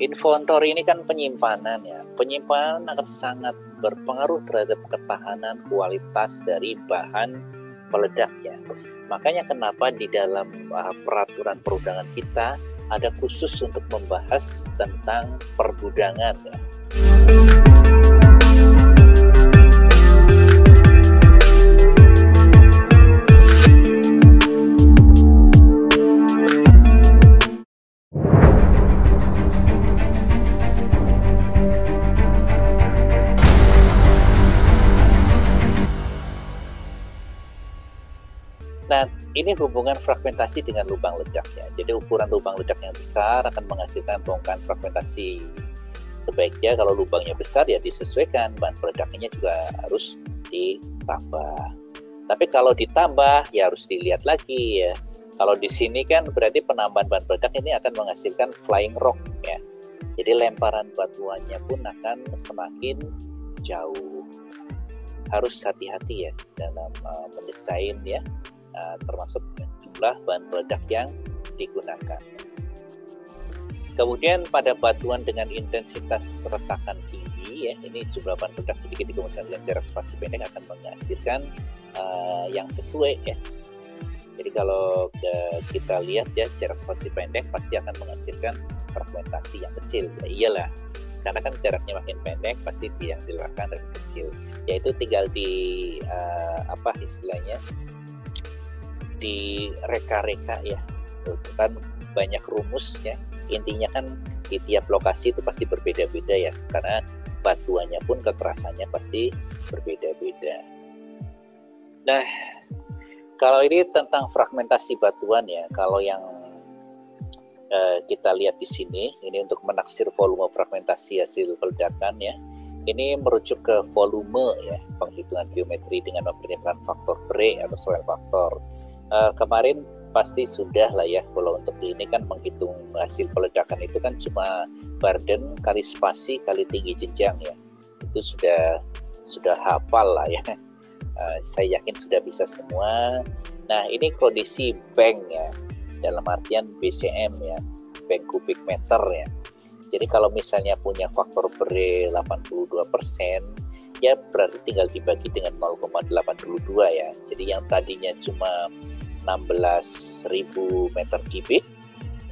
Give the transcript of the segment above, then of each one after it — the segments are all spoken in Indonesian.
Inventory ini kan penyimpanan ya. Penyimpanan akan sangat berpengaruh terhadap ketahanan kualitas dari bahan peledaknya. Makanya kenapa di dalam peraturan perundangan kita ada khusus untuk membahas tentang pergudangan ya. Nah, ini hubungan fragmentasi dengan lubang ledaknya. Jadi ukuran lubang ledak yang besar akan menghasilkan bongkahan fragmentasi. Sebaiknya kalau lubangnya besar ya disesuaikan, bahan peledaknya juga harus ditambah. Tapi kalau ditambah ya harus dilihat lagi ya. Kalau di sini kan berarti penambahan bahan peledak ini akan menghasilkan flying rock ya. Jadi lemparan batuannya pun akan semakin jauh. Harus hati-hati ya dalam mendesain ya. Termasuk jumlah bahan peledak yang digunakan. Kemudian pada batuan dengan intensitas retakan tinggi ya, ini jumlah bahan peledak sedikit dikombinasikan dengan jarak spasi pendek akan menghasilkan yang sesuai ya. Jadi kalau kita lihat ya jarak spasi pendek pasti akan menghasilkan fragmentasi yang kecil. Ya iyalah, karena kan jaraknya makin pendek pasti yang dilakukan lebih kecil. Yaitu tinggal di istilahnya di reka-reka ya, itu kan banyak rumus ya. Intinya kan di tiap lokasi itu pasti berbeda-beda ya, karena batuannya pun kekerasannya pasti berbeda-beda. Nah, kalau ini tentang fragmentasi batuan ya, kalau yang kita lihat di sini, ini untuk menaksir volume fragmentasi hasil peledakan ya. Ini merujuk ke volume ya, penghitungan geometri dengan mempertimbangkan faktor Bray atau soil factor. Kemarin pasti sudah lah ya, kalau untuk ini kan menghitung hasil peledakan itu kan cuma burden kali spasi kali tinggi jenjang ya, itu sudah hafal lah ya. Saya yakin sudah bisa semua. Nah ini kondisi bank ya, dalam artian BCM ya, bank kubik meter ya. Jadi kalau misalnya punya faktor Bray 82%, ya berarti tinggal dibagi dengan 0,82 ya. Jadi yang tadinya cuma 16.000 meter kubik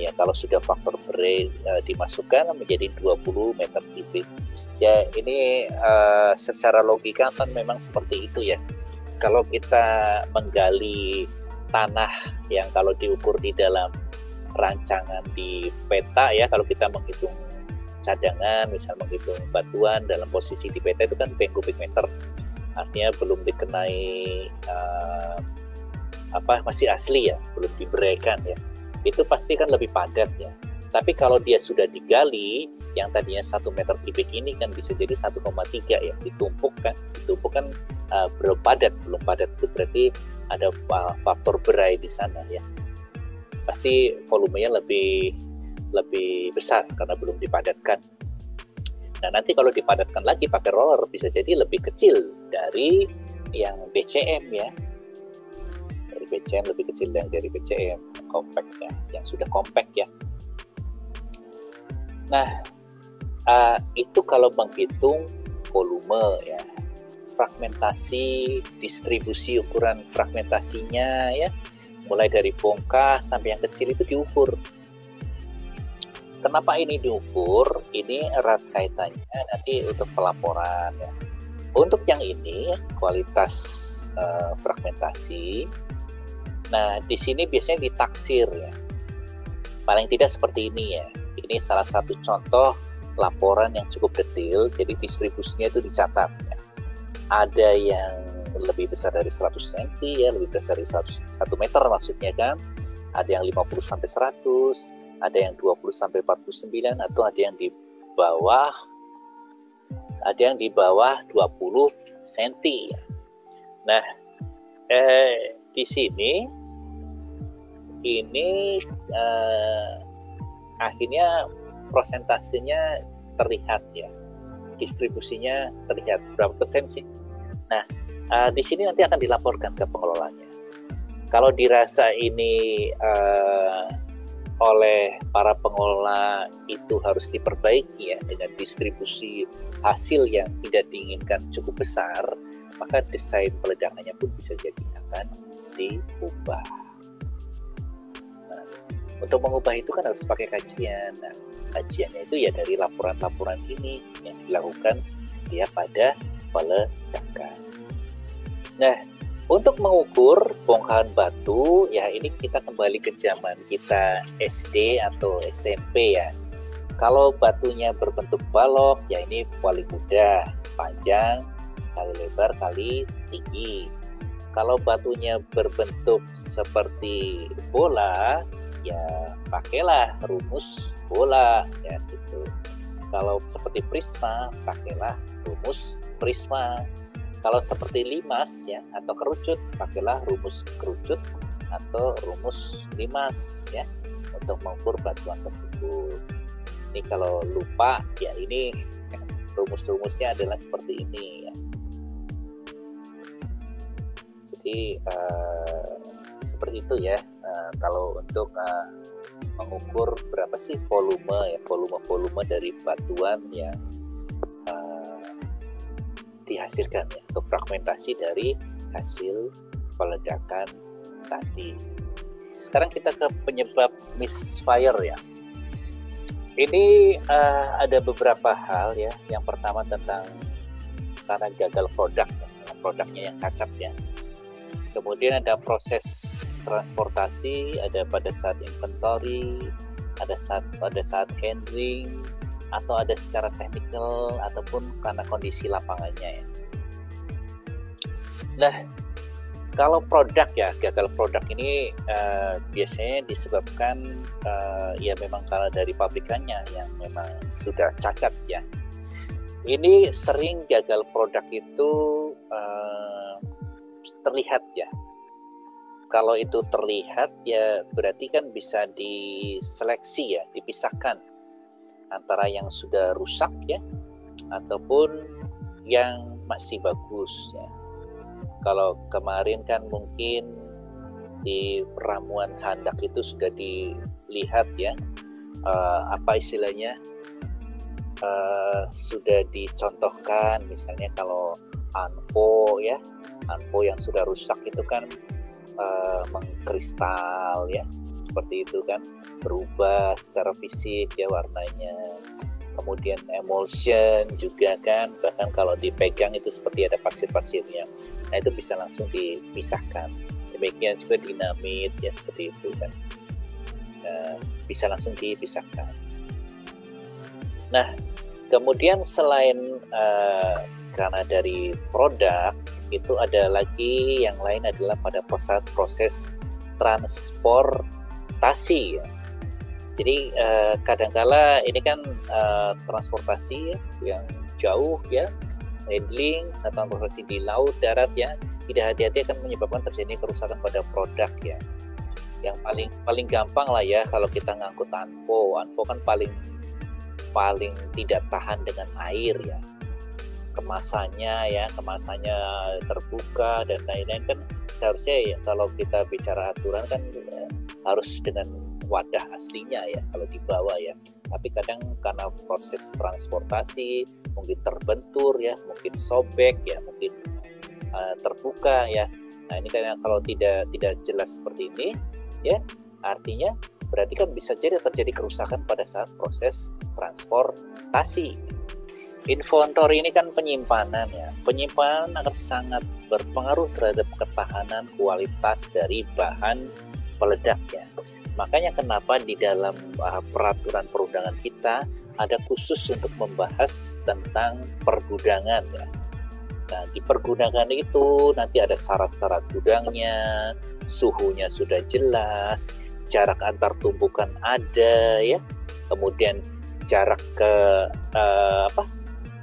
ya, kalau sudah faktor Bray dimasukkan menjadi 20 meter kubik ya. Ini secara logika kan memang seperti itu ya. Kalau kita menggali tanah yang kalau diukur di dalam rancangan di peta ya, kalau kita menghitung cadangan, misal menghitung batuan dalam posisi di peta itu kan bank kubik meter, artinya belum dikenai masih asli ya, belum diberikan ya, itu pasti kan lebih padat ya. Tapi kalau dia sudah digali, yang tadinya 1 meter kubik ini kan bisa jadi 1,3 ya, ditumpuk kan belum padat itu berarti ada faktor Bray di sana ya, pasti volumenya lebih besar karena belum dipadatkan. Nah nanti kalau dipadatkan lagi pakai roller bisa jadi lebih kecil dari yang BCM ya. BCM lebih kecil dari BCM compact ya, yang sudah compact ya. Nah itu kalau menghitung volume ya. Fragmentasi, distribusi ukuran fragmentasinya ya, mulai dari bongkah sampai yang kecil itu diukur. Kenapa ini diukur? Ini erat kaitannya nanti untuk pelaporan ya. Untuk yang ini kualitas fragmentasi. Nah, di sini biasanya ditaksir ya. Paling tidak seperti ini ya. Ini salah satu contoh laporan yang cukup detail, jadi distribusinya itu dicatat ya. Ada yang lebih besar dari 100 cm ya, lebih besar dari 1 meter maksudnya kan. Ada yang 50 sampai 100, ada yang 20 sampai 49, atau ada yang di bawah 20 cm ya. Nah, di sini ini akhirnya prosentasenya terlihat ya, distribusinya terlihat berapa persen sih. Nah di sini nanti akan dilaporkan ke pengelolanya. Kalau dirasa ini oleh para pengelola itu harus diperbaiki ya, dengan distribusi hasil yang tidak diinginkan cukup besar, maka desain peledakannya pun bisa jadi akan diubah. Nah, untuk mengubah itu kan harus pakai kajian. Nah, kajiannya itu ya dari laporan-laporan ini yang dilakukan setiap pada peledakan. Nah, untuk mengukur bongkahan batu, ya ini kita kembali ke zaman kita SD atau SMP ya. Kalau batunya berbentuk balok, ya ini paling mudah, panjang kali lebar kali tinggi. Kalau batunya berbentuk seperti bola, ya pakailah rumus bola, ya gitu. Kalau seperti prisma, pakailah rumus prisma. Kalau seperti limas ya atau kerucut, pakailah rumus kerucut atau rumus limas ya untuk mengukur batuan tersebut. Ini kalau lupa ya ini rumus-rumusnya adalah seperti ini ya. Jadi seperti itu ya. Kalau untuk mengukur berapa sih volume dari batuan yang dihasilkan ya, atau fragmentasi dari hasil peledakan tadi. Sekarang kita ke penyebab misfire ya. Ini ada beberapa hal ya. Yang pertama tentang karena gagal produk, produknya yang cacat ya. Kemudian ada proses transportasi, ada pada saat inventory, ada pada saat handling, atau ada secara teknikal ataupun karena kondisi lapangannya ya. Nah, kalau produk ya, gagal produk ini biasanya disebabkan ya memang karena dari pabrikannya yang memang sudah cacat ya. Ini sering gagal produk itu terlihat ya. Kalau itu terlihat ya berarti kan bisa diseleksi ya, dipisahkan antara yang sudah rusak ya ataupun yang masih bagus ya. Kalau kemarin kan mungkin di ramuan handak itu sudah dilihat ya, apa istilahnya, sudah dicontohkan misalnya kalau anpo ya, anpo yang sudah rusak itu kan mengkristal ya, seperti itu kan, berubah secara fisik ya warnanya. Kemudian emulsion juga kan, bahkan kalau dipegang itu seperti ada pasir-pasirnya. Nah itu bisa langsung dipisahkan. Demikian juga dinamit ya, seperti itu kan, bisa langsung dipisahkan. Nah kemudian selain karena dari produk itu ada lagi yang lain adalah pada proses transportasi ya. Jadi kadangkala ini kan transportasi yang jauh ya, handling atau transportasi di laut, darat ya, tidak hati-hati akan menyebabkan terjadi kerusakan pada produk ya. Yang paling gampang lah ya kalau kita ngangkut anpo kan paling tidak tahan dengan air ya. Kemasannya terbuka dan lain-lain kan seharusnya ya, kalau kita bicara aturan kan harus dengan wadah aslinya ya kalau dibawa ya. Tapi kadang karena proses transportasi mungkin terbentur ya, mungkin sobek ya, mungkin terbuka ya. Nah ini kan kalau tidak jelas seperti ini ya, artinya berarti kan bisa jadi terjadi kerusakan pada saat proses transportasi. Inventory ini kan penyimpanan ya. Penyimpanan akan sangat berpengaruh terhadap ketahanan kualitas dari bahan peledak ya. Makanya kenapa di dalam peraturan perundangan kita ada khusus untuk membahas tentang pergudangan ya. Nah di pergudangan itu nanti ada syarat-syarat gudangnya, suhunya sudah jelas, jarak antar tumpukan ada ya, kemudian jarak ke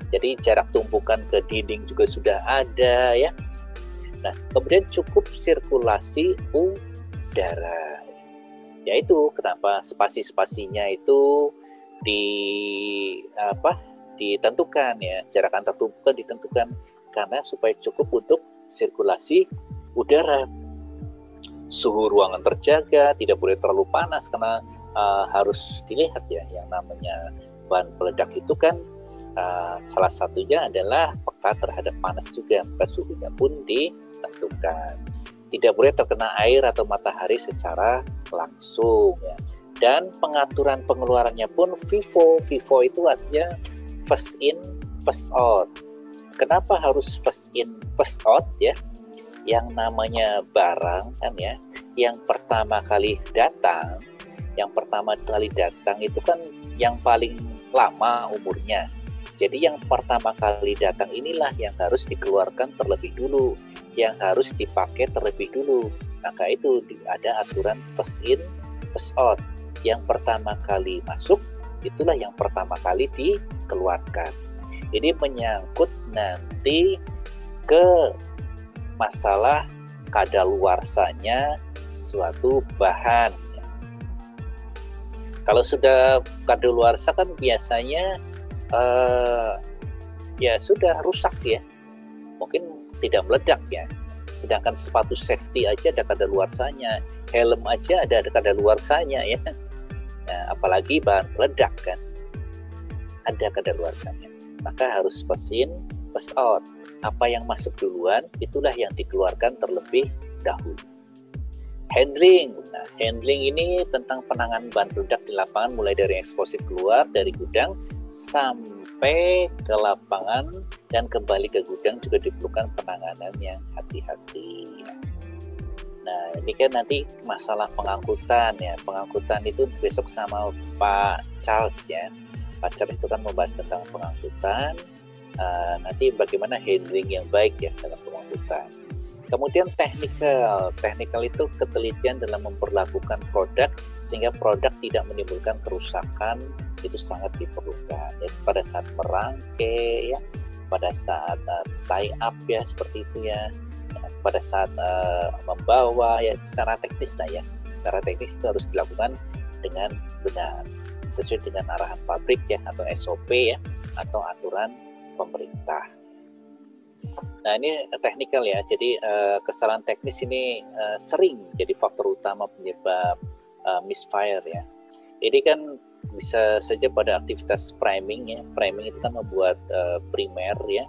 jadi jarak tumpukan ke dinding juga sudah ada ya. Nah kemudian cukup sirkulasi udara. Yaitu kenapa spasi-spasinya itu ditentukan ya, jarak antar tumpukan ditentukan karena supaya cukup untuk sirkulasi udara. Suhu ruangan terjaga, tidak boleh terlalu panas karena harus dilihat ya, yang namanya bahan peledak itu kan salah satunya adalah peka terhadap panas juga, maka suhunya pun ditentukan. Tidak boleh terkena air atau matahari secara langsung ya. Dan pengaturan pengeluarannya pun FIFO. FIFO itu artinya first in, first out. Kenapa harus first in, first out ya? Yang namanya barang kan ya, yang pertama kali datang itu kan yang paling lama umurnya. Jadi yang pertama kali datang inilah yang harus dikeluarkan terlebih dulu, yang harus dipakai terlebih dulu. Maka itu ada aturan first in, first out. Yang pertama kali masuk, itulah yang pertama kali dikeluarkan. Ini menyangkut nanti ke masalah kadaluarsanya suatu bahan. Kalau sudah kadaluarsa kan biasanya ya sudah rusak ya, mungkin tidak meledak ya. Sedangkan sepatu safety aja ada kadaluarsanya, helm aja ada kadaluarsanya ya. Nah, apalagi bahan peledak kan, ada kadaluarsanya. Maka harus first in, first out. Apa yang masuk duluan, itulah yang dikeluarkan terlebih dahulu. Handling. Nah, handling ini tentang penanganan bahan peledak di lapangan, mulai dari eksplosif keluar dari gudang sampai ke lapangan dan kembali ke gudang juga diperlukan penanganan yang hati-hati. Nah, ini kan nanti masalah pengangkutan ya. Pengangkutan itu besok sama Pak Charles ya. Pak Charles itu kan membahas tentang pengangkutan. Nanti bagaimana handling yang baik ya dalam pengangkutan. Kemudian technical itu ketelitian dalam memperlakukan produk sehingga produk tidak menimbulkan kerusakan, itu sangat diperlukan. Jadi pada saat merangkai ya, pada saat tie up ya seperti itu ya, pada saat membawa ya secara teknis lah ya, secara teknis itu harus dilakukan dengan benar sesuai dengan arahan pabrik ya, atau SOP ya, atau aturan pemerintah. Nah, ini teknikal ya, jadi kesalahan teknis ini sering jadi faktor utama penyebab misfire ya. Ini kan bisa saja pada aktivitas priming ya. Priming itu kan membuat primer ya.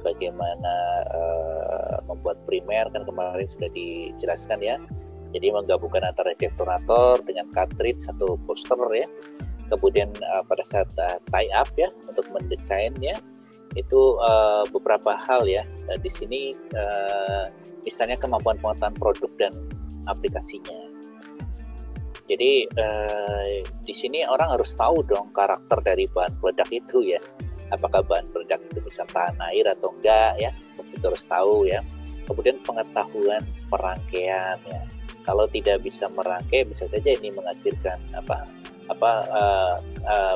Bagaimana membuat primer kan kemarin sudah dijelaskan ya. Jadi menggabungkan antara detonator dengan cartridge atau booster ya. Kemudian pada saat tie up ya, untuk mendesain ya, itu beberapa hal ya di sini, misalnya kemampuan pengetahuan produk dan aplikasinya. Jadi di sini orang harus tahu dong karakter dari bahan peledak itu ya, apakah bahan peledak itu bisa tahan air atau enggak ya, itu harus tahu ya. Kemudian pengetahuan perangkaian ya, kalau tidak bisa merangkai bisa saja ini menghasilkan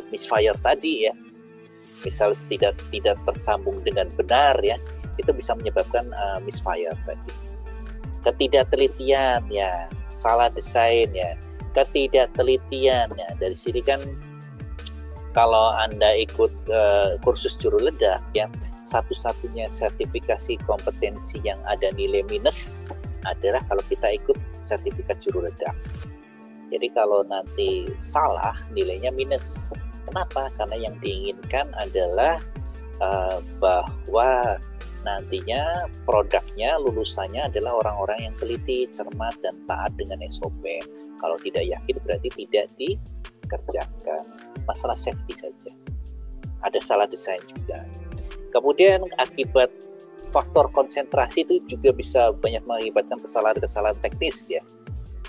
misfire tadi ya. Misal tidak tersambung dengan benar ya, itu bisa menyebabkan misfire tadi. Ketidaktelitian ya, salah desain ya, ketidaktelitian ya. Dari sini kan kalau Anda ikut kursus juru ledak ya, satu-satunya sertifikasi kompetensi yang ada nilai minus adalah kalau kita ikut sertifikat juru ledak. Jadi kalau nanti salah nilainya minus. Kenapa? Karena yang diinginkan adalah bahwa nantinya produknya, lulusannya adalah orang-orang yang teliti, cermat, dan taat dengan SOP. Kalau tidak yakin berarti tidak dikerjakan. Masalah safety saja. Ada salah desain juga. Kemudian akibat faktor konsentrasi itu juga bisa banyak mengakibatkan kesalahan-kesalahan teknis ya.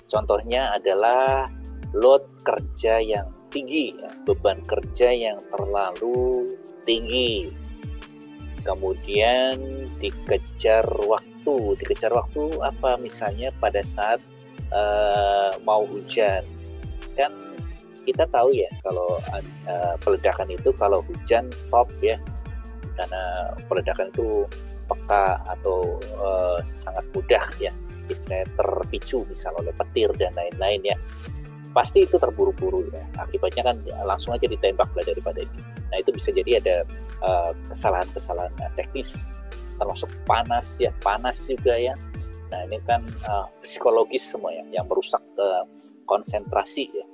Contohnya adalah load kerja yang tinggi ya, beban kerja yang terlalu tinggi. Kemudian dikejar waktu apa, misalnya pada saat mau hujan. Kan kita tahu ya kalau peledakan itu kalau hujan stop ya, karena peledakan itu peka atau sangat mudah ya, istilahnya terpicu misal oleh petir dan lain-lain ya. Pasti itu terburu-buru ya, akibatnya kan langsung aja ditembak lah daripada ini. Nah, itu bisa jadi ada kesalahan-kesalahan teknis, termasuk panas juga ya. Nah, ini kan psikologis semua ya, yang merusak konsentrasi ya.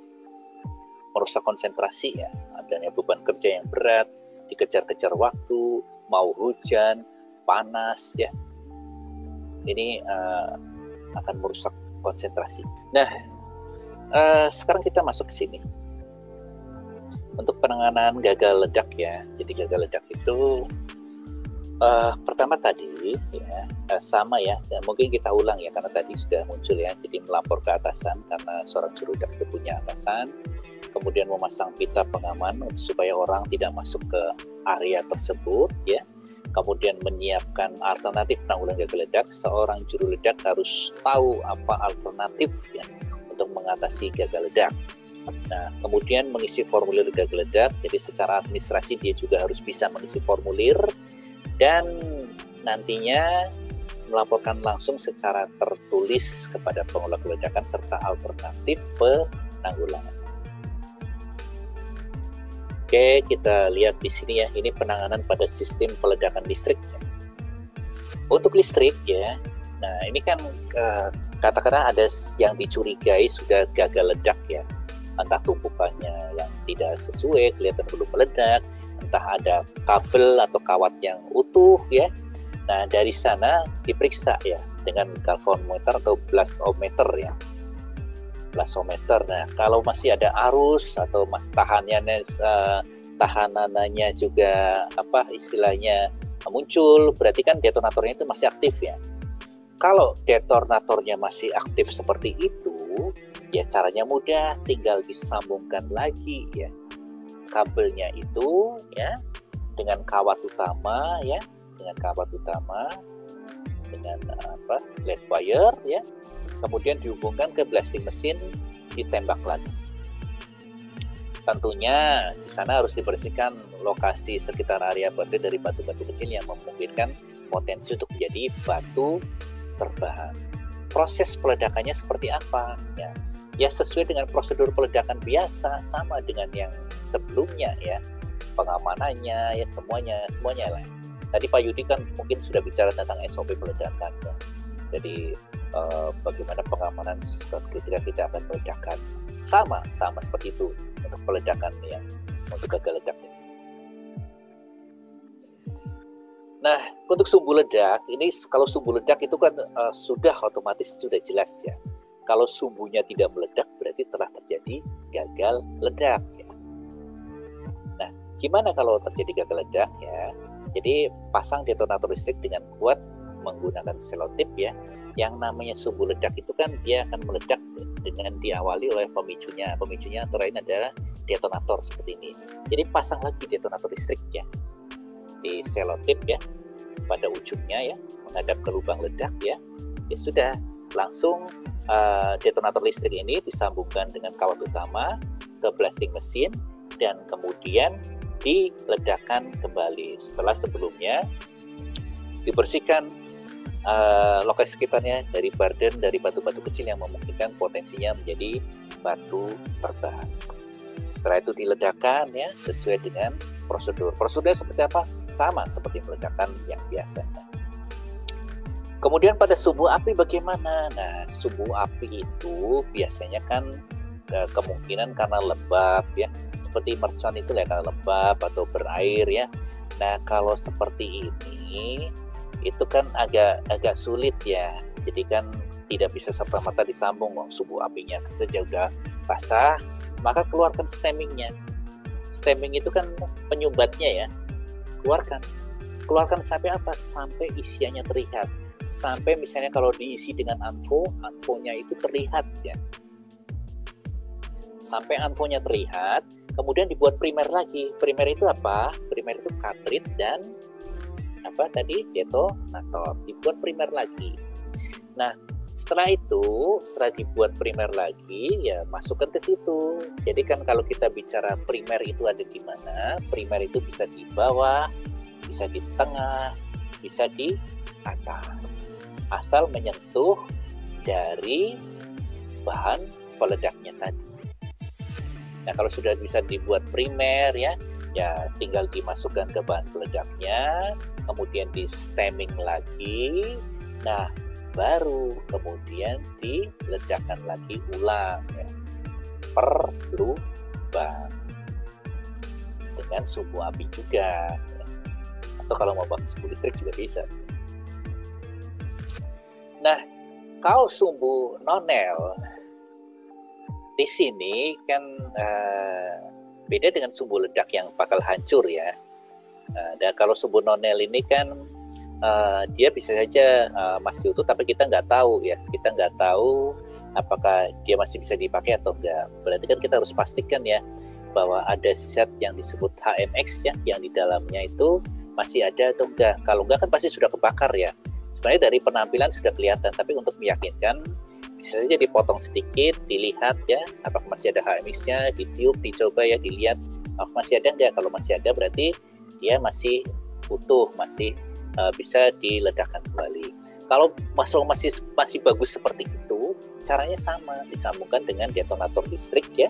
merusak konsentrasi ya, adanya beban kerja yang berat, dikejar-kejar waktu, mau hujan, panas ya, ini akan merusak konsentrasi. Nah, sekarang kita masuk ke sini. Untuk penanganan gagal ledak ya, jadi gagal ledak itu pertama tadi ya, sama ya, dan mungkin kita ulang ya karena tadi sudah muncul ya. Jadi melapor ke atasan karena seorang juru ledak itu punya atasan, kemudian memasang pita pengaman supaya orang tidak masuk ke area tersebut ya. Kemudian menyiapkan alternatif penanggulangan gagal ledak. Seorang juru ledak harus tahu apa alternatif ya untuk mengatasi gagal ledak. Nah, kemudian mengisi formulir gagal ledak. Jadi secara administrasi dia juga harus bisa mengisi formulir dan nantinya melaporkan langsung secara tertulis kepada pengelola keledakan serta alternatif penanggulangan. Oke, kita lihat di sini ya, ini penanganan pada sistem peledakan listrik. Untuk listrik ya, nah ini kan katakanlah ada yang dicurigai sudah gagal ledak ya, entah tumpukannya yang tidak sesuai, kelihatan belum meledak, entah ada kabel atau kawat yang utuh ya. Nah, dari sana diperiksa ya dengan galvanometer atau blastometer ya. Blastometer. Nah, kalau masih ada arus atau tahanannya juga apa istilahnya muncul, berarti kan detonatornya itu masih aktif ya. Kalau detonatornya masih aktif seperti itu, ya caranya mudah, tinggal disambungkan lagi ya kabelnya itu ya dengan kawat utama ya, dengan lead wire ya, kemudian dihubungkan ke blasting mesin, ditembak lagi. Tentunya di sana harus dibersihkan lokasi sekitar area baterai dari batu-batu kecil yang memungkinkan potensi untuk menjadi batu terbahan. Proses peledakannya seperti apa ya sesuai dengan prosedur peledakan biasa, sama dengan yang sebelumnya ya, pengamanannya ya semuanya lah. Tadi Pak Yudi kan mungkin sudah bicara tentang SOP peledakan ya. Jadi bagaimana pengamanan ketika kita akan meledakan, sama seperti itu untuk peledakan yang untuk gagal ledak ini. Nah, untuk sumbu ledak ini, kalau sumbu ledak itu kan sudah otomatis sudah jelas ya. Kalau sumbunya tidak meledak berarti telah terjadi gagal ledak ya. Nah, gimana kalau terjadi gagal ledak ya? Jadi pasang detonator listrik dengan kuat menggunakan selotip ya. Yang namanya sumbu ledak itu kan dia akan meledak dengan diawali oleh pemicunya. Pemicunya antara lain adalah detonator seperti ini. Jadi pasang lagi detonator listrik ya di selotip ya pada ujungnya ya, menghadap ke lubang ledak ya. Ya sudah, langsung detonator listrik ini disambungkan dengan kawat utama ke blasting mesin dan kemudian diledakkan kembali. Setelah sebelumnya dibersihkan lokasi sekitarnya dari barden, dari batu-batu kecil yang memungkinkan potensinya menjadi batu terbahan. Setelah itu diledakkan ya sesuai dengan prosedur. Prosedurnya seperti apa? Sama seperti meledakan yang biasanya. Kemudian pada sumbu api bagaimana? Nah, sumbu api itu biasanya kan kemungkinan karena lembab ya, seperti mercon itu ya karena lembab atau berair ya. Nah, kalau seperti ini itu kan agak sulit ya. Jadi kan tidak bisa serta-merta disambung sumbu apinya saja udah basah, maka keluarkan stemmingnya. Stemming itu kan penyumbatnya ya. Keluarkan sampai apa? Sampai isiannya terlihat. Sampai misalnya kalau diisi dengan anfonya itu terlihat ya. Sampai anfonya terlihat, kemudian dibuat primer lagi. Primer itu apa? Primer itu cartridge dan apa tadi? Detonator. Dibuat primer lagi. Nah, setelah dibuat primer lagi, ya masukkan ke situ. Jadi kan kalau kita bicara primer itu ada di mana? Primer itu bisa di bawah, bisa di tengah, bisa di atas. Asal menyentuh dari bahan peledaknya tadi. Nah, kalau sudah bisa dibuat primer ya tinggal dimasukkan ke bahan peledaknya, kemudian di stemming lagi. Nah, baru kemudian diledakkan lagi ulang ya. Perlu ditembak dengan sumbu api juga, atau kalau mau pakai sumbu listrik juga bisa. Nah, kalau sumbu nonel di sini kan beda dengan sumbu ledak yang bakal hancur ya. Dan kalau sumbu nonel ini kan dia bisa saja masih utuh, tapi kita nggak tahu ya, kita nggak tahu apakah dia masih bisa dipakai atau enggak. Berarti kan kita harus pastikan ya bahwa ada zat yang disebut HMX ya, yang di dalamnya itu masih ada atau enggak. Kalau enggak kan pasti sudah kebakar ya. Sebenarnya dari penampilan sudah kelihatan, tapi untuk meyakinkan bisa saja dipotong sedikit, dilihat ya apakah masih ada HMX-nya, ditiup, dicoba ya, dilihat apakah masih ada enggak. Kalau masih ada berarti dia masih utuh, masih bisa diledakkan kembali. Kalau masih bagus seperti itu, caranya sama, disambungkan dengan detonator listrik ya.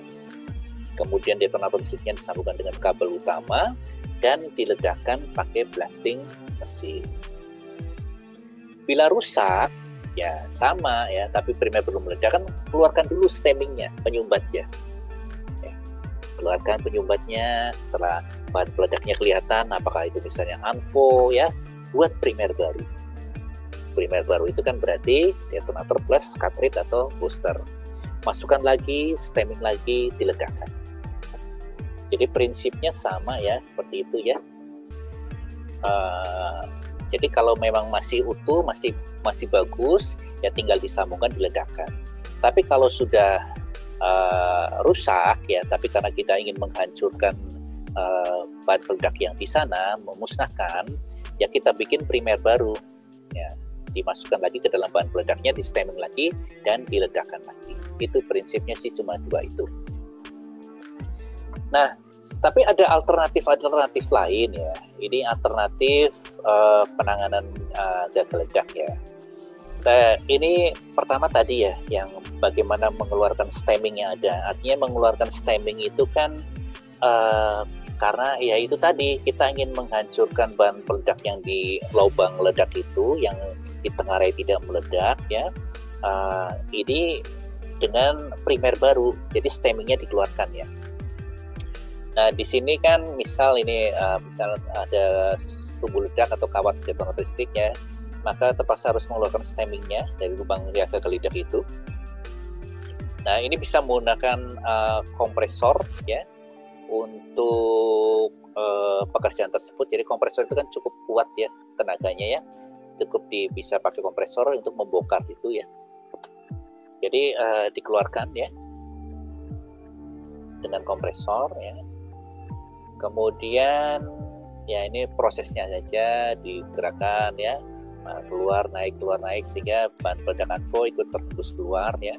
Kemudian detonator listriknya disambungkan dengan kabel utama dan diledakkan pakai blasting mesin. Bila rusak, ya sama ya, tapi primer belum meledak kan keluarkan dulu stemmingnya, penyumbatnya. Ya, keluarkan penyumbatnya, setelah bahan peledaknya kelihatan, apakah itu misalnya ANFO ya, buat primer baru. Primer baru itu kan berarti detonator plus cartridge atau booster. Masukkan lagi, stemming lagi, diledakkan. Jadi prinsipnya sama ya, seperti itu ya. Jadi kalau memang masih utuh, masih bagus, ya tinggal disambungkan, diledakkan. Tapi kalau sudah rusak ya, tapi karena kita ingin menghancurkan bahan peledak yang di sana, memusnahkan, ya kita bikin primer baru. Ya, dimasukkan lagi ke dalam bahan peledaknya, di stemming lagi, dan diledakkan lagi. Itu prinsipnya sih, cuma dua itu. Nah, tapi ada alternatif lain ya. Ini alternatif penanganan gagal ledak ya. Ini pertama tadi ya, yang bagaimana mengeluarkan stemming yang ada. Artinya mengeluarkan stemming itu kan karena ya itu tadi, kita ingin menghancurkan bahan peledak yang di lubang ledak itu, yang ditengarai tidak meledak ya. Ini dengan primer baru, jadi stemmingnya dikeluarkan ya. Nah di sini kan misal ada sumbu ledak atau kawat detonator listrik ya, maka terpaksa harus mengeluarkan stemmingnya dari lubang gagal ledak itu. Nah ini bisa menggunakan kompresor ya untuk pekerjaan tersebut. Jadi kompresor itu kan cukup kuat ya tenaganya ya, cukup bisa pakai kompresor untuk membongkar itu ya. Jadi dikeluarkan ya dengan kompresor ya. Kemudian ya ini prosesnya saja, digerakkan ya, keluar naik sehingga bahan peledak ANFO ikut terhembus keluar ya.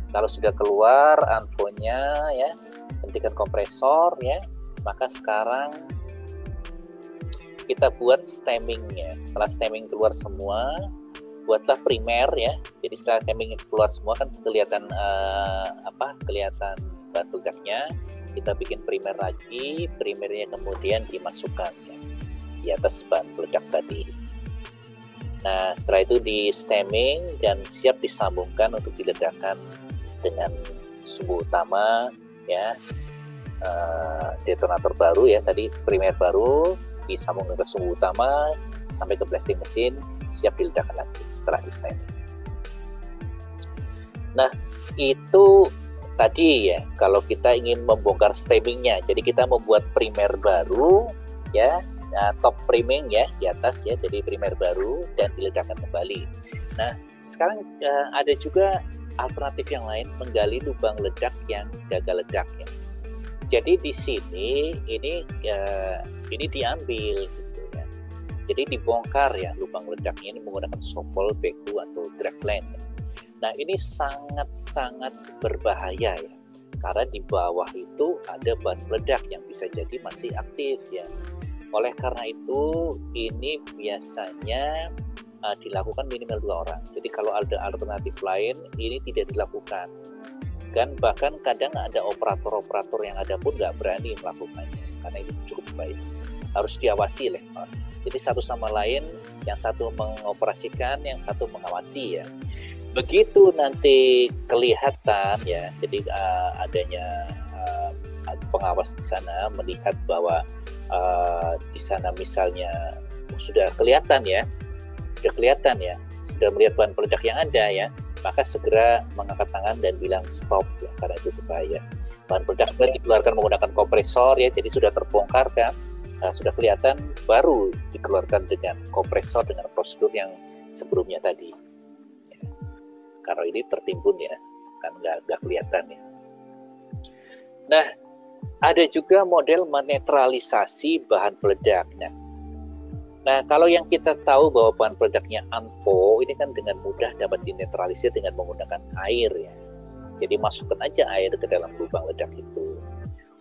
Kalau sudah keluar ANFO-nya ya, hentikan kompresor ya, maka sekarang kita buat stemmingnya. Setelah stemming keluar semua, buatlah primer ya. Jadi setelah stemming keluar semua kan kelihatan kelihatan bahan peledaknya. Kita bikin primer lagi, primernya kemudian dimasukkan ya, di atas bahan peledak tadi. Nah setelah itu di stemming dan siap disambungkan untuk diledakkan dengan sumbu utama ya, detonator baru ya, tadi primer baru disambung ke sumbu utama sampai ke blasting mesin, siap diledakkan lagi setelah di stemming. Nah itu tadi ya, kalau kita ingin membongkar stemmingnya, jadi kita membuat primer baru ya, top priming ya di atas ya, jadi primer baru dan diledakkan kembali. Nah sekarang ada juga alternatif yang lain, menggali lubang ledak yang gagal ledak ya. Jadi di sini ini diambil gitu ya. Jadi dibongkar ya lubang ledaknya ini menggunakan shovel, beku atau dragline ya. Nah ini sangat berbahaya ya, karena di bawah itu ada bahan peledak yang bisa jadi masih aktif ya. Oleh karena itu ini biasanya dilakukan minimal 2 orang. Jadi kalau ada alternatif lain ini tidak dilakukan. Dan bahkan kadang ada operator-operator yang ada pun nggak berani melakukannya karena itu cukup baik. Harus diawasi lah. Jadi satu sama lain, yang satu mengoperasikan, yang satu mengawasi ya. Begitu nanti kelihatan ya, jadi adanya pengawas di sana melihat bahwa di sana misalnya sudah kelihatan ya, sudah melihat bahan peledak yang ada ya, maka segera mengangkat tangan dan bilang stop ya, karena itu berbahaya. Bahan peledak dikeluarkan menggunakan kompresor ya, jadi sudah terbongkar kan, sudah kelihatan, baru dikeluarkan dengan kompresor dengan prosedur yang sebelumnya tadi. Ya. Kalau ini tertimbun ya, kan nggak kelihatan ya. Nah, ada juga model menetralisasi bahan peledak. Nah, kalau yang kita tahu bahwa bahan peledaknya ANFO ini kan dengan mudah dapat dinetralisir dengan menggunakan air ya. Jadi masukkan aja air ke dalam lubang ledak itu.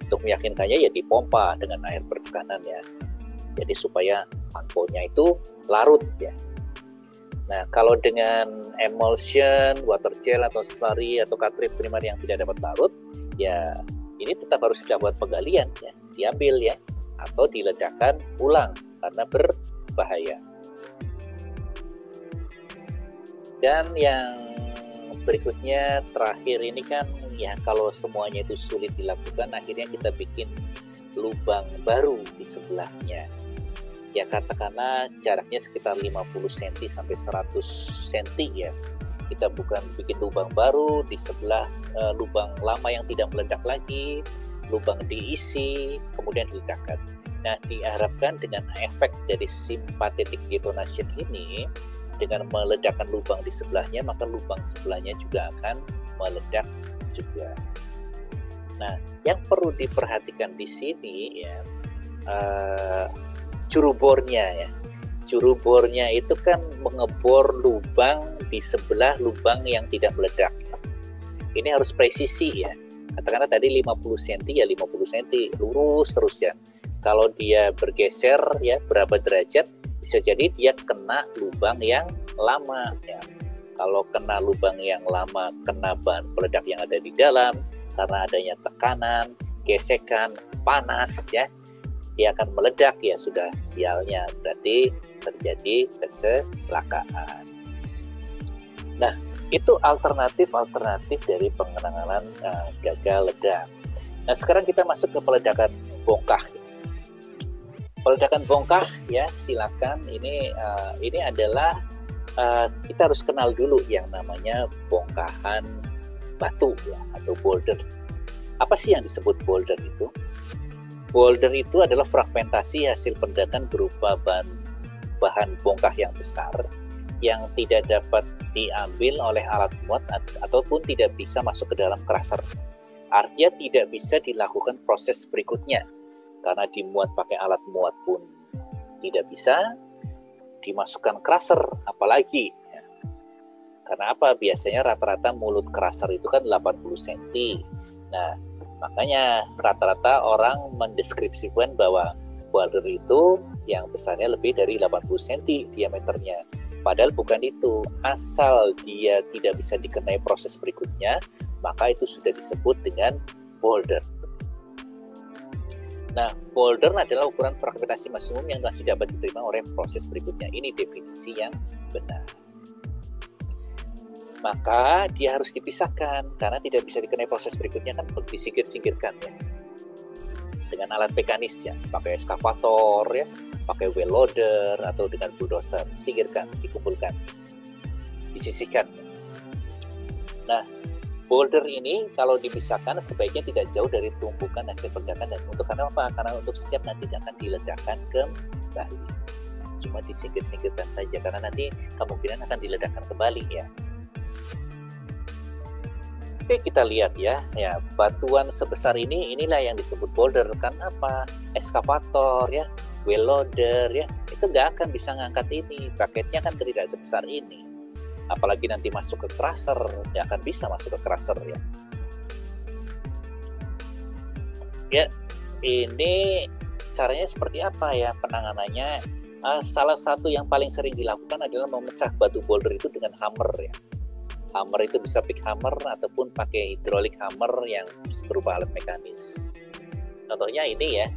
Untuk meyakinkannya ya dipompa dengan air bertekanan ya. Jadi supaya ANFO-nya itu larut ya. Nah, kalau dengan emulsion, water gel atau slurry atau cartridge primer yang tidak dapat larut, ya ini tetap harus dilakukan penggalian ya, diambil ya, atau diledakkan ulang karena berbahaya. Dan yang berikutnya terakhir ini kan ya, kalau semuanya itu sulit dilakukan, akhirnya kita bikin lubang baru di sebelahnya. Ya katakanlah jaraknya sekitar 50 cm sampai 100 cm ya. Kita bukan bikin lubang baru di sebelah lubang lama yang tidak meledak lagi, lubang diisi kemudian diledakkan. Nah, diharapkan dengan efek dari sympathetic detonation ini, dengan meledakkan lubang di sebelahnya, maka lubang sebelahnya juga akan meledak juga. Nah, yang perlu diperhatikan di sini ya, juru bornya ya. Juru bornya itu kan mengebor lubang di sebelah lubang yang tidak meledak. Ini harus presisi ya. Katakanlah tadi 50 cm ya 50 cm, lurus terus ya. Kalau dia bergeser ya berapa derajat, bisa jadi dia kena lubang yang lama ya. Kalau kena lubang yang lama, kena bahan peledak yang ada di dalam, karena adanya tekanan, gesekan, panas ya, dia akan meledak ya, sudah sialnya, berarti terjadi kecelakaan. Nah, itu alternatif dari pengenangan gagal ledak. Nah, sekarang kita masuk ke peledakan bongkah. Peledakan bongkah ya, silakan. Ini adalah kita harus kenal dulu yang namanya bongkahan batu ya, atau boulder. Apa sih yang disebut boulder itu? Boulder itu adalah fragmentasi hasil peledakan berupa bahan bongkah yang besar yang tidak dapat diambil oleh alat muat ataupun tidak bisa masuk ke dalam crusher. Artinya tidak bisa dilakukan proses berikutnya karena dimuat pakai alat muat pun tidak bisa, dimasukkan crusher apalagi ya. Karena apa? Biasanya rata-rata mulut crusher itu kan 80 cm. Nah, makanya rata-rata orang mendeskripsikan bahwa boulder itu yang besarnya lebih dari 80 cm diameternya. Padahal bukan itu. Asal dia tidak bisa dikenai proses berikutnya, maka itu sudah disebut dengan boulder. Nah, boulder adalah ukuran fragmentasi maksimum yang masih dapat diterima oleh proses berikutnya. Ini definisi yang benar. Maka dia harus dipisahkan karena tidak bisa dikenai proses berikutnya, kan disingkir-singkirkan ya. Dengan alat mekanis ya, pakai eskavator ya, pakai wheel loader atau dengan bulldozer, singkirkan, dikumpulkan, disisihkan. Nah, boulder ini kalau dipisahkan sebaiknya tidak jauh dari tumpukan hasil peledakan, dan untuk karena apa? Karena untuk siap nanti akan diledakkan kembali. Cuma disingkir-singkirkan saja karena nanti kemungkinan akan diledakkan kembali ya. Oke, kita lihat ya, batuan sebesar inilah yang disebut boulder. Kan apa? Eskavator ya, wheel loader ya, itu nggak akan bisa ngangkat ini, paketnya kan tidak sebesar ini. Apalagi nanti masuk ke crusher, nggak akan bisa masuk ke crusher ya. Ya, ini caranya seperti apa ya penanganannya? Salah satu yang paling sering dilakukan adalah memecah batu boulder itu dengan hammer ya. Hammer itu bisa pick hammer ataupun pakai hydraulic hammer yang berupa alat mekanis. Contohnya ini ya.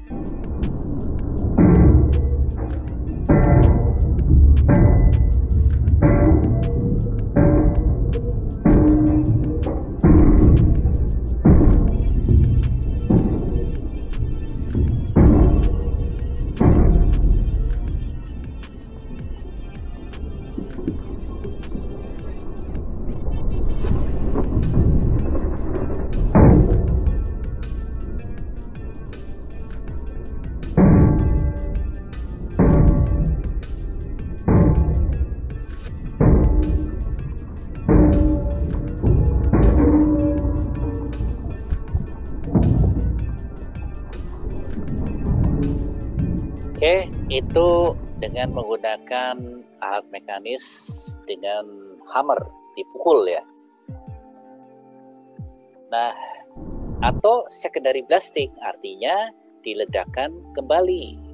Oke, itu dengan menggunakan alat mekanis dengan hammer, dipukul ya. Nah, atau secondary blasting, artinya diledakkan kembali.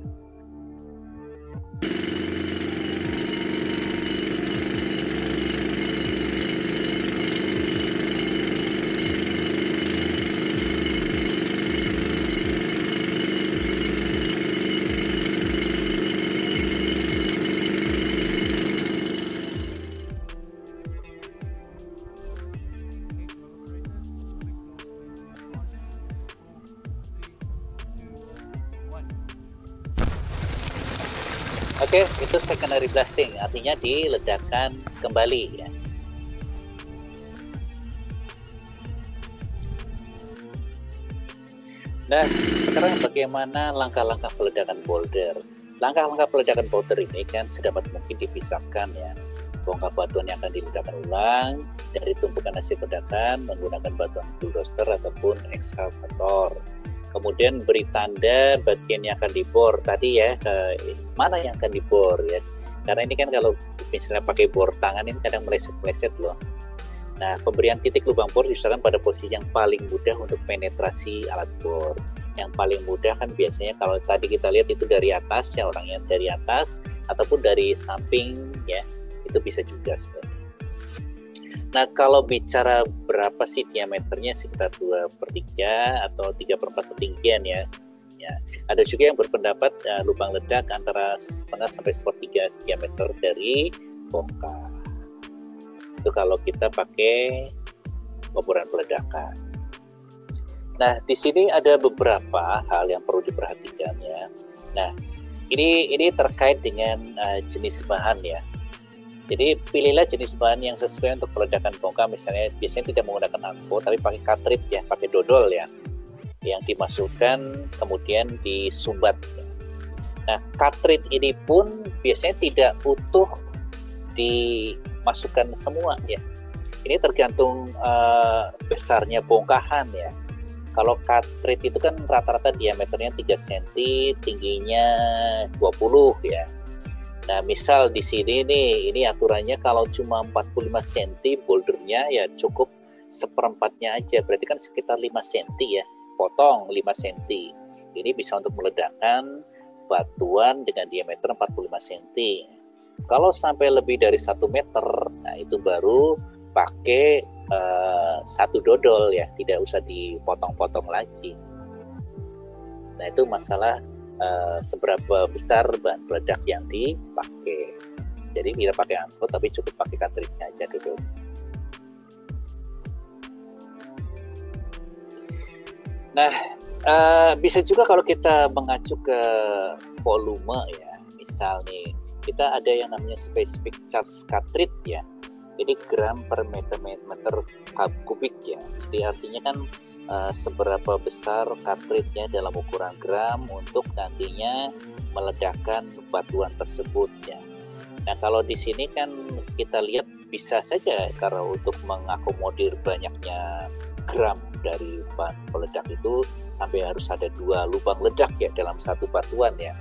Oke, itu secondary blasting, artinya diledakkan kembali ya. Nah, sekarang bagaimana langkah-langkah peledakan boulder? Langkah-langkah peledakan boulder ini kan sedapat mungkin dipisahkan ya. Bongkar batuan yang akan diledakkan ulang dari tumpukan hasil ledakan menggunakan batuan bulldozer ataupun ekskavator. Kemudian beri tanda bagian yang akan dibor tadi ya, mana yang akan dibor ya. Karena ini kan kalau misalnya pakai bor tangan ini kadang meleset-meleset loh. Nah, pemberian titik lubang bor diusahakan pada posisi yang paling mudah untuk penetrasi alat bor. Yang paling mudah kan biasanya kalau tadi kita lihat itu dari atas ya, orangnya dari atas ataupun dari samping ya, itu bisa juga sebenarnya. Nah, kalau bicara berapa sih diameternya, sekitar 2/3 atau 3/4 ketinggian ya. Ya, ada juga yang berpendapat lubang ledak antara 1/2 sampai 1/3 diameter dari bongkar. Itu kalau kita pakai pemburuan peledakan. Nah, di sini ada beberapa hal yang perlu diperhatikan ya. Nah, ini terkait dengan jenis bahan ya. Jadi pilihlah jenis bahan yang sesuai untuk peledakan bongkar. Misalnya biasanya tidak menggunakan angko tapi pakai cartridge ya, pakai dodol ya, yang dimasukkan kemudian disumbat. Nah, cartridge ini pun biasanya tidak utuh dimasukkan semua ya. Ini tergantung besarnya bongkahan ya. Kalau cartridge itu kan rata-rata diameternya 3 cm, tingginya 20 ya. Nah, misal di sini nih, ini aturannya kalau cuma 45 cm bouldernya ya cukup 1/4-nya aja, berarti kan sekitar 5 cm ya, potong 5 cm. Ini bisa untuk meledakkan batuan dengan diameter 45 cm. Kalau sampai lebih dari 1 meter, nah itu baru pakai 1 dodol ya, tidak usah dipotong-potong lagi. Nah, itu masalah seberapa besar bahan peledak yang dipakai. Jadi tidak pakai angkut tapi cukup pakai cartridge-nya aja dulu. Nah, bisa juga kalau kita mengacu ke volume ya. Misal nih, kita ada yang namanya specific charge cartridge ya. Jadi gram per meter kubik ya. Jadi artinya kan seberapa besar cartridge-nya dalam ukuran gram untuk nantinya meledakkan batuan tersebut ya. Nah, kalau di sini kan kita lihat bisa saja karena untuk mengakomodir banyaknya gram dari bahan peledak itu sampai harus ada 2 lubang ledak ya dalam satu batuan ya.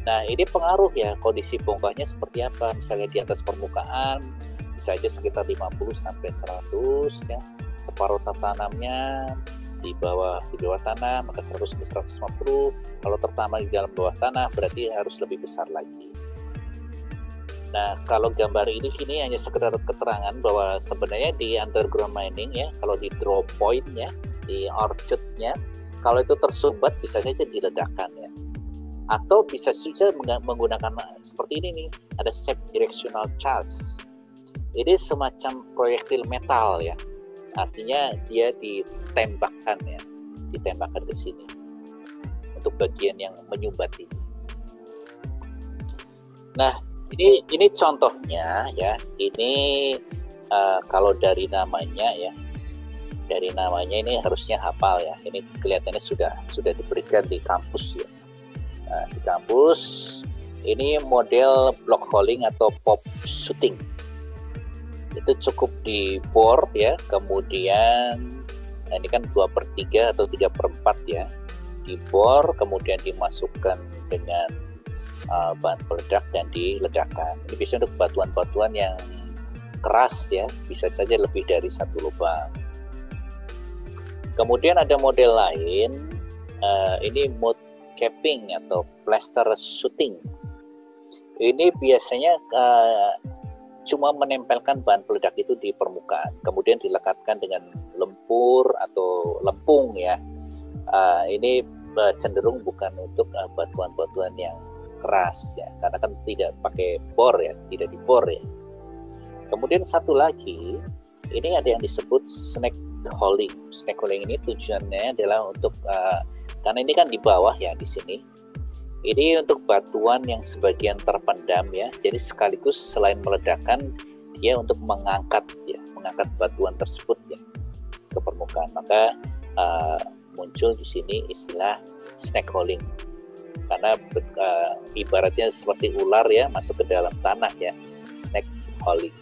Nah, ini pengaruh ya kondisi bongkarnya seperti apa. Misalnya di atas permukaan bisa aja sekitar 50 sampai 100 ya. Separuh tanamnya di bawah tanah maka 100 sampai 150. Kalau tertanam di dalam bawah tanah berarti harus lebih besar lagi. Nah, kalau gambar ini hanya sekedar keterangan bahwa sebenarnya di underground mining ya, kalau di draw point ya, di orchard-nya, kalau itu tersumbat bisa saja diledakkan ya. Atau bisa saja menggunakan seperti ini nih, ada set directional charge. Ini semacam proyektil metal ya. Artinya dia ditembakkan ya, ditembakkan ke sini untuk bagian yang menyumbat ini. Nah, ini contohnya ya. Ini kalau dari namanya ya, dari namanya ini harusnya hafal ya. Ini kelihatannya sudah diberikan di kampus ya. Nah, di kampus ini model block hauling atau pop shooting. Itu cukup dibor ya, kemudian ini kan 2/3 atau 3/4 ya, dibor kemudian dimasukkan dengan bahan peledak dan diledakkan. Ini biasanya untuk batuan-batuan yang keras ya, bisa saja lebih dari satu lubang. Kemudian ada model lain, ini mode capping atau plaster shooting. Ini biasanya cuma menempelkan bahan peledak itu di permukaan, kemudian dilekatkan dengan lumpur atau lempung ya. Ini cenderung bukan untuk batuan-batuan yang keras ya, karena kan tidak pakai bor ya, tidak dibor ya. Kemudian satu lagi, ini ada yang disebut snake holing. Snake holing ini tujuannya adalah untuk karena ini kan di bawah ya di sini. Ini untuk batuan yang sebagian terpendam ya. Jadi sekaligus selain meledakkan, dia untuk mengangkat batuan tersebut ya ke permukaan. Maka muncul di sini istilah snake holing. Karena ibaratnya seperti ular ya, masuk ke dalam tanah ya. Snake holing.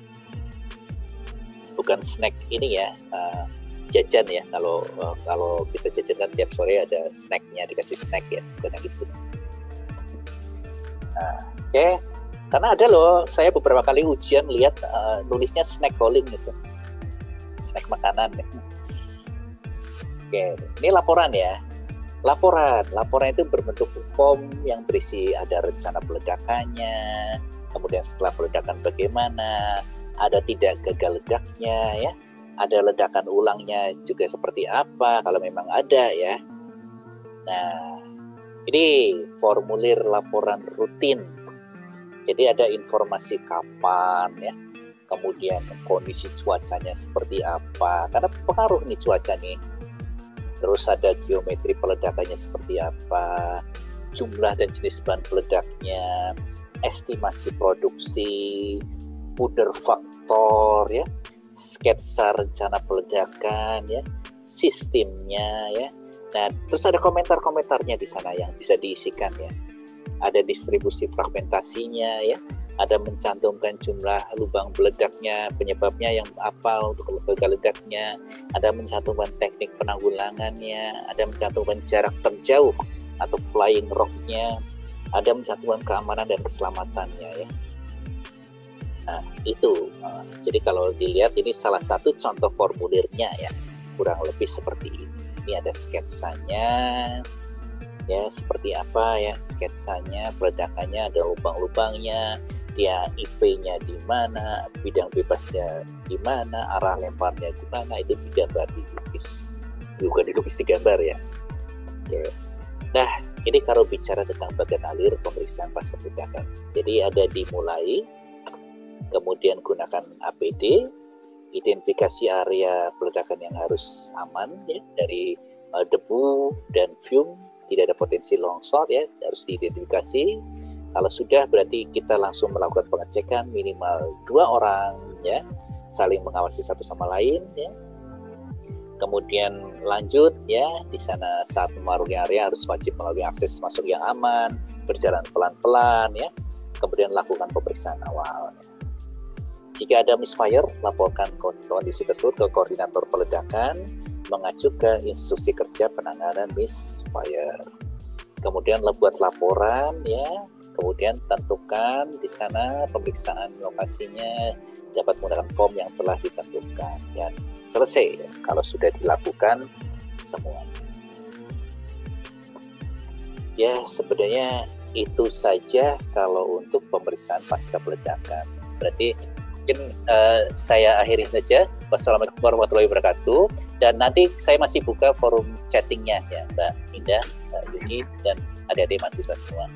Bukan snack ini ya, jajan ya. Kalau kita jajan kan tiap sore ada snacknya, dikasih snack ya, bukan gitu. Oke. Karena ada loh, saya beberapa kali ujian lihat nulisnya snack holing gitu, snack makanan ya. Oke, ini laporan ya. Laporan itu berbentuk form yang berisi ada rencana peledakannya, kemudian setelah peledakan bagaimana, ada tidak gagal ledaknya ya, ada ledakan ulangnya juga seperti apa kalau memang ada ya. Nah, ini formulir laporan rutin. Jadi ada informasi kapan ya, kemudian kondisi cuacanya seperti apa, karena pengaruh nih cuaca nih. Terus ada geometri peledakannya seperti apa, jumlah dan jenis bahan peledaknya, estimasi produksi, pudder faktor ya, sketsa rencana peledakan ya, sistemnya ya. Nah, terus ada komentar-komentarnya di sana yang bisa diisikan ya. Ada distribusi fragmentasinya ya, ada mencantumkan jumlah lubang meledaknya, penyebabnya yang apa untuk gagal ledaknya, ada mencantumkan teknik penanggulangannya, ada mencantumkan jarak terjauh atau flying rock-nya, ada mencantumkan keamanan dan keselamatannya ya. Nah, itu. Jadi kalau dilihat ini salah satu contoh formulirnya ya, kurang lebih seperti ini. Ini ada sketsanya ya, seperti apa ya sketsanya, peledakannya, ada lubang-lubangnya, dia IP-nya di mana, bidang bebasnya di mana, arah lemparnya di mana, itu digambar, dilukis. Juga dilukis digambar ya. Oke. Nah, ini kalau bicara tentang bagian alir pemeriksaan pasca peledakan. Jadi ada dimulai, kemudian gunakan APD, identifikasi area peledakan yang harus aman ya, dari debu dan fume, tidak ada potensi longsor ya, harus diidentifikasi. Kalau sudah berarti kita langsung melakukan pengecekan minimal 2 orang ya, saling mengawasi satu sama lain ya. Kemudian lanjut ya, di sana saat memasuki area harus wajib melalui akses masuk yang aman, berjalan pelan-pelan ya. Kemudian lakukan pemeriksaan awal. Jika ada misfire, laporkan kondisi tersebut ke koordinator peledakan, mengacu ke instruksi kerja penanganan misfire. Kemudian buat laporan ya, kemudian tentukan di sana pemeriksaan lokasinya, dapat menggunakan form yang telah ditentukan. Dan selesai ya, kalau sudah dilakukan semuanya. Ya, sebenarnya itu saja kalau untuk pemeriksaan pasca peledakan. Berarti mungkin saya akhiri saja. Wassalamualaikum warahmatullahi wabarakatuh. Dan nanti saya masih buka forum chattingnya ya, Mbak Indah, Mbak Yuni, dan adik-adik mahasiswa semua.